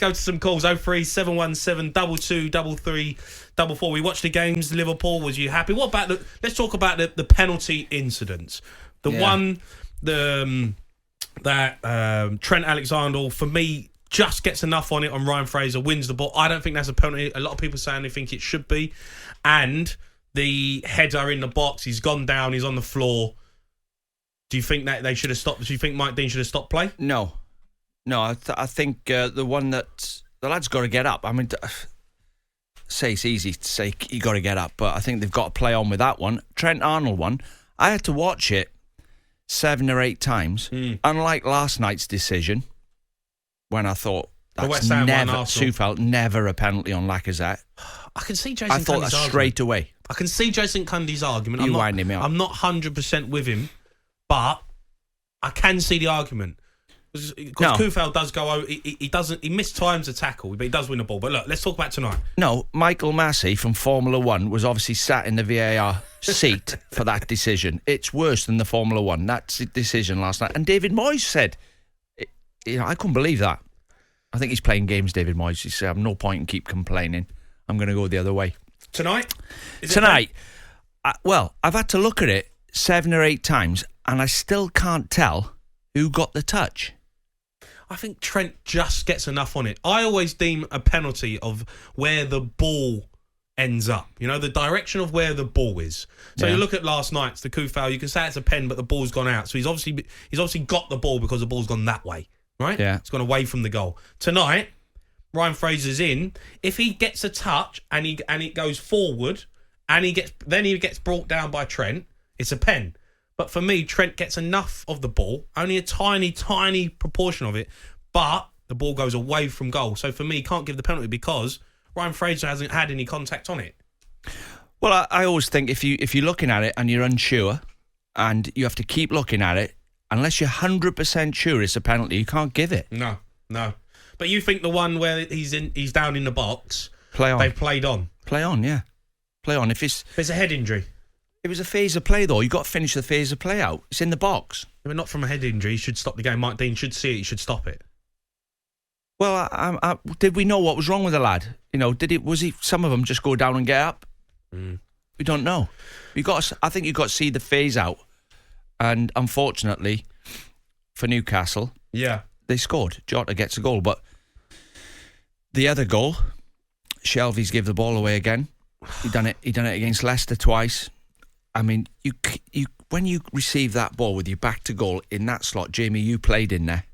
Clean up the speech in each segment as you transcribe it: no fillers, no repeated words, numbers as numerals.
Let's go to some calls. 03717 223344. We watched the games. Liverpool, was you happy? What about let's talk about the penalty incidents. The one that Trent Alexander, for me, just gets enough on it on Ryan Fraser, wins the ball. I don't think that's a penalty. A lot of people saying they think it should be. And the header in the box, he's gone down, he's on the floor. Do you think that they should have stopped? Do you think Mike Dean should have stopped play? No. I think the one that the lad's got to get up. I mean, say it's easy to say you got to get up, but I think they've got to play on with that one. Trent Arnold one, I had to watch it 7 or 8 times. Unlike last night's decision, when I thought that's never a penalty on Lacazette. I can see Jason. I thought that straight away. I can see Jason Cundy's argument. You winding me up. I'm not 100% with him, but I can see the argument. Because Kufel does go. He missed times to tackle, but he does win the ball. But look, let's talk about tonight. No, Michael Massey from Formula 1 was obviously sat in the VAR seat for that decision. It's worse than the Formula 1, that decision last night. And David Moyes said, I couldn't believe that. I think he's playing games, David Moyes. He said, I have no point in keep complaining. I'm going to go the other way. Tonight? I've had to look at it 7 or 8 times, and I still can't tell who got the touch. I think Trent just gets enough on it. I always deem a penalty of where the ball ends up. You know, the direction of where the ball is. So you look at last night's the Kufel. You can say it's a pen, but the ball's gone out. So he's obviously got the ball because the ball's gone that way, right? Yeah, it's gone away from the goal. Tonight, Ryan Fraser's in. If he gets a touch and it goes forward, and he gets brought down by Trent, it's a pen. But for me, Trent gets enough of the ball, only a tiny, tiny proportion of it, but the ball goes away from goal. So for me, he can't give the penalty because Ryan Fraser hasn't had any contact on it. Well, I always think if you're looking at it and you're unsure, and you have to keep looking at it, unless you're 100% sure it's a penalty, you can't give it. No. But you think the one where he's down in the box, play on. They've played on. Play on, yeah. Play on. If it's a head injury. It was a phase of play, though. You've got to finish the phase of play out. It's in the box. But not from a head injury. He should stop the game. Mike Dean should see it. He should stop it. Well, did we know what was wrong with the lad? You know, some of them just go down and get up? We don't know. I think you've got to see the phase out. And unfortunately, for Newcastle, they scored. Jota gets a goal. But the other goal, Shelvey's give the ball away again. He done it against Leicester twice. I mean, you when you receive that ball with your back to goal in that slot, Jamie, you played in there.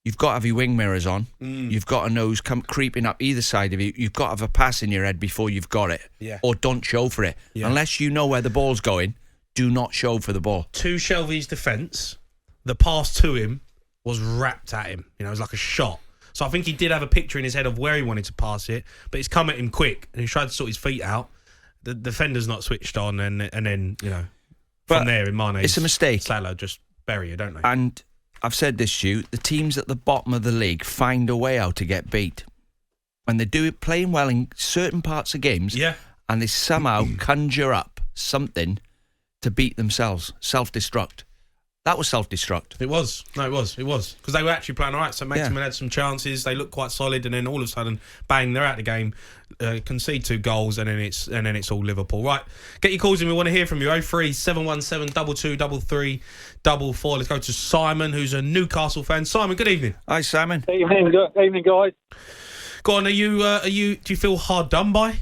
You've got to have your wing mirrors on. You've got a nose creeping up either side of you. You've got to have a pass in your head before you've got it. Yeah. Or don't show for it. Yeah. Unless you know where the ball's going, do not show for the ball. To Shelvey's defence, the pass to him was wrapped at him. You know, it was like a shot. So I think he did have a picture in his head of where he wanted to pass it, but it's come at him quick, and he tried to sort his feet out. The defender's not switched on, and then, you know, from there, in Mane's... It's a mistake. Salah just bury you, don't they? And I've said this to you, the teams at the bottom of the league find a way how to get beat. When they do it playing well in certain parts of games, and they somehow conjure up something to beat themselves. Self-destruct. That was self-destruct. It was. No, it was. Because they were actually playing all right. So Maximin had some chances. They looked quite solid, and then all of a sudden, bang, they're out of the game. Concede 2 goals, and then it's all Liverpool. Right, get your calls in. We want to hear from you. 03717 223344. Let's go to Simon, who's a Newcastle fan. Simon, good evening. Hi, Simon. Evening, guys. Go on. Do you feel hard done by?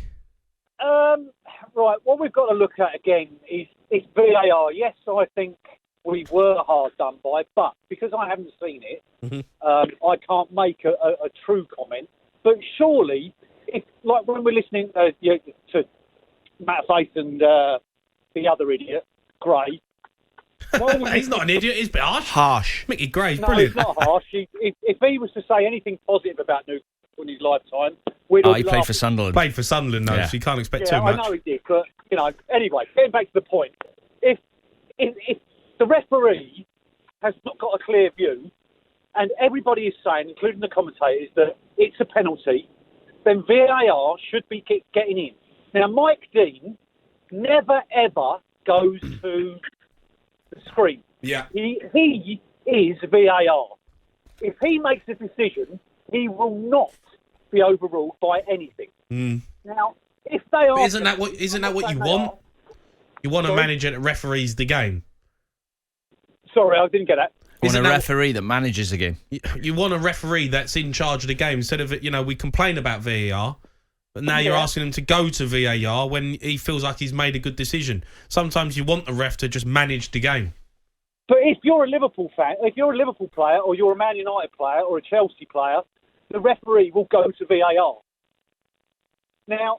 Right. What we've got to look at again is VAR. Yes, I think we were hard done by, but because I haven't seen it, I can't make a true comment. But surely, if like when we're listening to Matt Faith and the other idiot, Gray. He's not an idiot, he's a bit harsh. Mickey Gray's brilliant. No, he's not harsh. If he was to say anything positive about Newcastle in his lifetime, we'd all he played for Sunderland. Played for Sunderland, though, so you can't expect too much. I know he did, but, you know, anyway, getting back to the point, if the referee has not got a clear view, and everybody is saying, including the commentators, that it's a penalty, then VAR should be getting in. Now, Mike Dean never, ever goes to the screen. Yeah. He is VAR. If he makes a decision, he will not be overruled by anything. Now, if they are... But isn't that what you want? You want a manager that referees the game. Sorry, I didn't get that. You want a referee that manages the game. You want a referee that's in charge of the game instead of, we complain about VAR, but now you're asking him to go to VAR when he feels like he's made a good decision. Sometimes you want a ref to just manage the game. But if you're a Liverpool fan, if you're a Liverpool player or you're a Man United player or a Chelsea player, the referee will go to VAR. Now,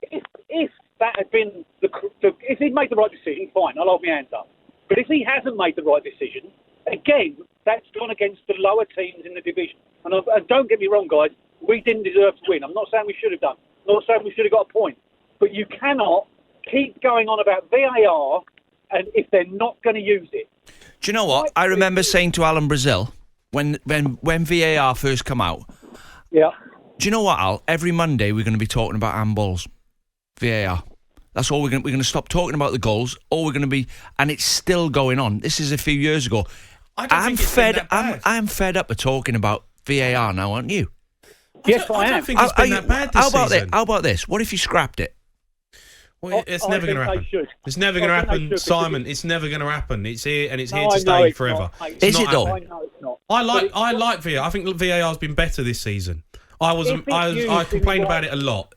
if that had been if he'd made the right decision, fine, I'll hold my hands up. But if he hasn't made the right decision, again, that's gone against the lower teams in the division. And don't get me wrong, guys, we didn't deserve to win. I'm not saying we should have done. I'm not saying we should have got a point. But you cannot keep going on about VAR and if they're not going to use it. Do you know what? I remember saying to Alan Brazil when VAR first come out. Yeah. Do you know what, Al? Every Monday we're going to be talking about handballs, VAR. That's all we're going to stop talking about the goals. All we're going to be, and it's still going on. This is a few years ago. I'm fed up of talking about VAR now, aren't you? Yes, I am. I don't think it's been that bad this season. How about this? What if you scrapped it? Well, it's never going to happen. It's never going to happen, Simon. It's never going to happen. It's here and it's here to stay forever. Is it though? I know it's not. I like VAR. I think VAR's been better this season. I complained about it a lot.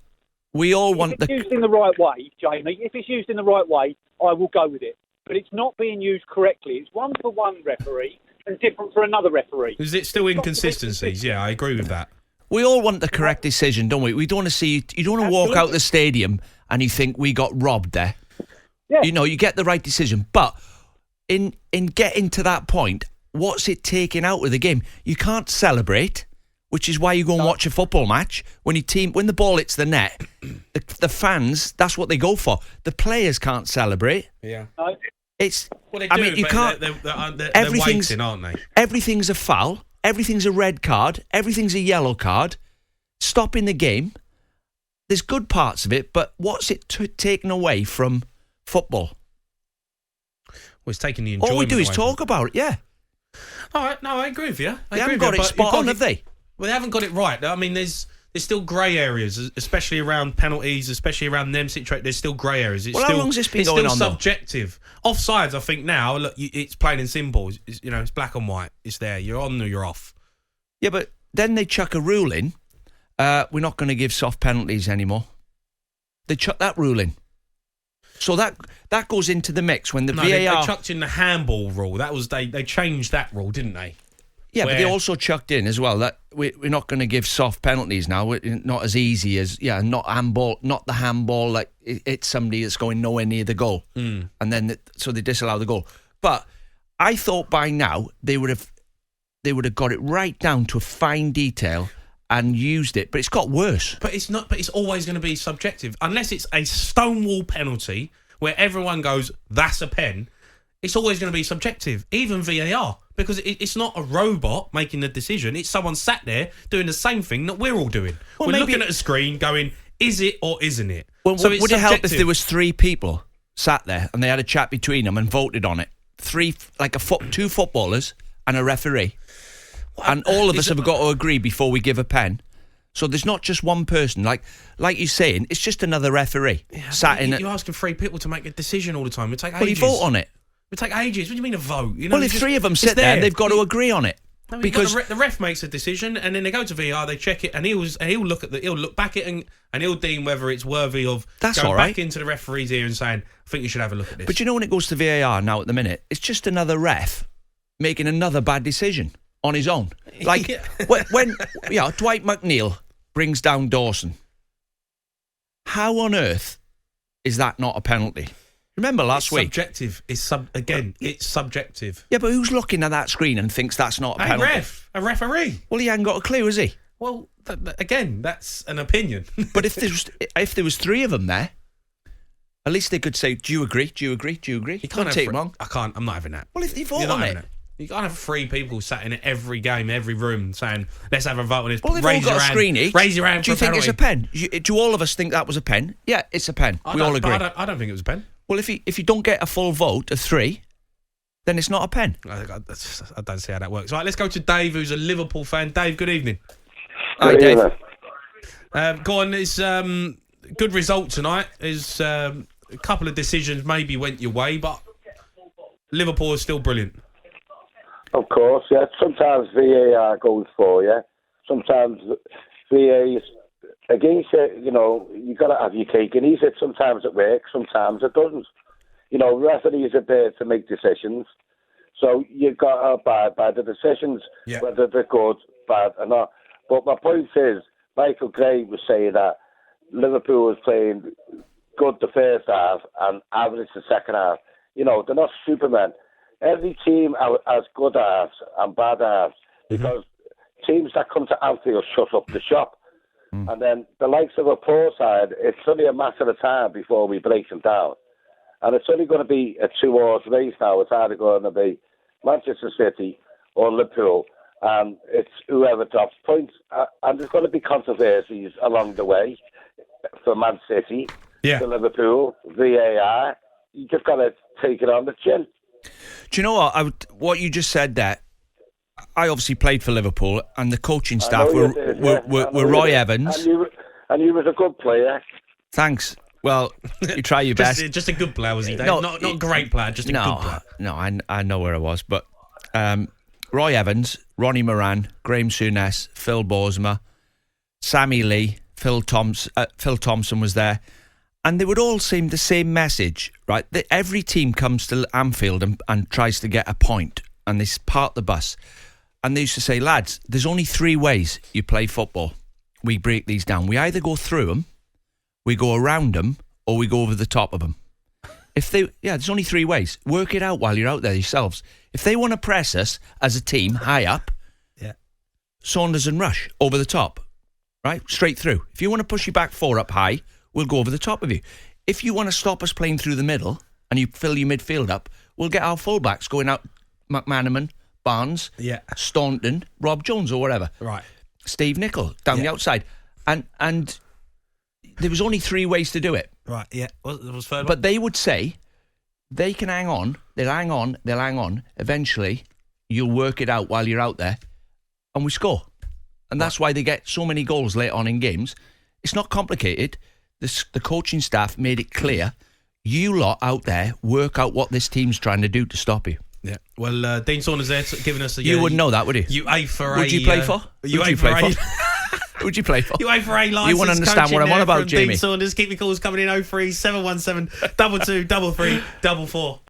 We all want if it's used in the right way, Jamie. If it's used in the right way, I will go with it. But it's not being used correctly. It's one for one referee and different for another referee. Is it still inconsistencies? Yeah, I agree with that. We all want the correct decision, don't we? We don't want to see. You don't want to walk out the stadium and you think we got robbed there. Yeah. You get the right decision, but in getting to that point, what's it taking out of the game? You can't celebrate. Which is why you go and watch a football match. When the ball hits the net, the fans, that's what they go for. The players can't celebrate. Yeah. No. Well, they do, you can't. They're waiting, aren't they? Everything's a foul. Everything's a red card. Everything's a yellow card. Stopping the game. There's good parts of it, but what's it taken away from football? Well, it's taking the enjoyment. All we do is away talk about it, yeah. All right, no, I agree with you. They haven't got it spot on, have they? Well, they haven't got it right. I mean, there's still grey areas, especially around penalties, especially around them situations. There's still grey areas. How long's this been going on, though? It's still subjective. Offsides, I think now, look, it's plain and simple. It's black and white. It's there. You're on or you're off. Yeah, but then they chuck a rule in. We're not going to give soft penalties anymore. They chuck that rule in. So that goes into the mix when the VAR... They chucked in the handball rule. That was they changed that rule, didn't they? Yeah, but they also chucked in as well that we're not going to give soft penalties now. We're not as easy as not the handball like it's somebody that's going nowhere near the goal, and then so they disallow the goal. But I thought by now they would have got it right down to a fine detail and used it, but it's got worse. But it's not. But it's always going to be subjective unless it's a stonewall penalty where everyone goes, "That's a pen." It's always going to be subjective, even VAR, because it's not a robot making the decision. It's someone sat there doing the same thing that we're all doing. Well, we're looking at a screen going, is it or isn't it? Well, so would it help if there was three people sat there and they had a chat between them and voted on it? Two footballers and a referee. And all of us have got to agree before we give a pen. So there's not just one person. Like you're saying, it's just another referee sat in it. You're asking three people to make a decision all the time. It take ages. Well, you vote on it. It would take ages. What do you mean a vote? Well, if three of them sit there, they've got to agree on it. No, because the ref makes a decision, and then they go to VAR, they check it, and he'll look back at it, and he'll deem whether it's worthy of going back into the referee's ear and saying, "I think you should have a look at this." But when it goes to VAR now at the minute, it's just another ref making another bad decision on his own. Like when Dwight McNeil brings down Dawson, how on earth is that not a penalty? Remember last week? Subjective. It's subjective. Yeah, but who's looking at that screen and thinks that's not a penalty? A referee. Well, he hasn't got a clue, has he? Well, again, that's an opinion. But if there was three of them there, at least they could say, "Do you agree? Do you agree? Do you agree?" You can't take long. I can't. I'm not having that. Well, if they vote on it. You can't have three people sat in every game, every room, saying, "Let's have a vote on this." Well, they've all got a screen each. Raise your hand. Do you think it's a pen? Do all of us think that was a pen? Yeah, it's a pen. We all agree. I don't think it was a pen. Well, if you don't get a full vote of three, then it's not a pen. I don't see how that works. Right, let's go to Dave, who's a Liverpool fan. Dave, good evening. Hi, Dave. Go on, it's good result tonight. Is a couple of decisions maybe went your way, but Liverpool is still brilliant. Of course, yeah. Sometimes VAR goes for you. Sometimes VAR is against it. You know, you got to have your cake and eat it. Sometimes it works, sometimes it doesn't. You know, referees are there to make decisions, so you've got to abide by the decisions, whether they're good, bad, or not. But my point is, Michael Gray was saying that Liverpool was playing good the first half and average the second half. You know, they're not Supermen. Every team has good halves and bad halves because teams that come to Anfield shut up the shop. And then the likes of a poor side, it's only a matter of time before we break them down. And it's only going to be a 2-horse race now. It's either going to be Manchester City or Liverpool. And it's whoever drops points. And there's going to be controversies along the way for Man City, to Liverpool, VAR. You just got to take it on the chin. Do you know what? What you just said there, I obviously played for Liverpool, and the coaching staff were Roy Evans. And you was a good player. Thanks. Well, you try your best. Just a good player, was he, Dave? Not a great player, just a good player. No, I know where I was. But Roy Evans, Ronnie Moran, Graham Souness, Phil Borsma, Sammy Lee, Phil Thompson was there. And they would all seem the same message, right? Every team comes to Anfield and tries to get a point, and they park the bus. And they used to say, lads, there's only 3 ways you play football. We break these down. We either go through them, we go around them, or we go over the top of them. There's only 3 ways. Work it out while you're out there yourselves. If they want to press us as a team high up, Saunders and Rush over the top, right? Straight through. If you want to push you back 4 up high, we'll go over the top of you. If you want to stop us playing through the middle and you fill your midfield up, we'll get our fullbacks going out, McManaman, Barnes, Staunton, Rob Jones or whatever. Right. Steve Nicol down the outside. And there was only 3 ways to do it. Right, yeah. What was third one? But they would say they can hang on. They'll hang on. Eventually, you'll work it out while you're out there and we score. And that's why they get so many goals late on in games. It's not complicated. The coaching staff made it clear. You lot out there work out what this team's trying to do to stop you. Yeah. Well, Dean Saunders there giving us a... You wouldn't know that, would you? You A for A... Would you play for? Would you play for? Would you play for? You A for A license. You want to understand what I'm on about, Jamie. Dean Saunders, keep your calls coming in 03 717 22 33 44.